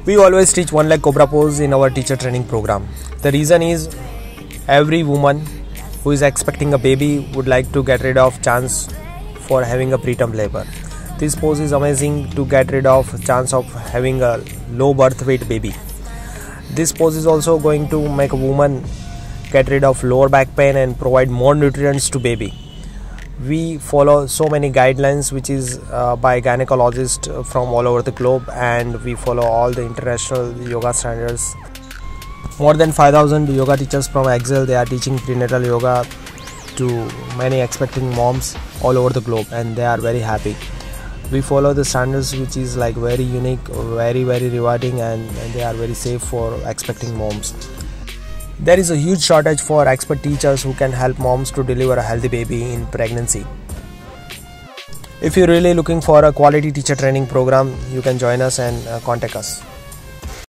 We always teach one leg Cobra pose in our teacher training program. The reason is every woman who is expecting a baby would like to get rid of chance for having a preterm labor. This pose is amazing to get rid of chance of having a low birth weight baby. This pose is also going to make a woman get rid of lower back pain and provide more nutrients to baby. We follow so many guidelines which is by gynecologists from all over the globe, and we follow all the international yoga standards. More than 5,000 yoga teachers from Excel, they are teaching prenatal yoga to many expecting moms all over the globe, and they are very happy. We follow the standards which is like very unique, very rewarding, and they are very safe for expecting moms. There is a huge shortage for expert teachers who can help moms to deliver a healthy baby in pregnancy. If you're really looking for a quality teacher training program, you can join us and contact us.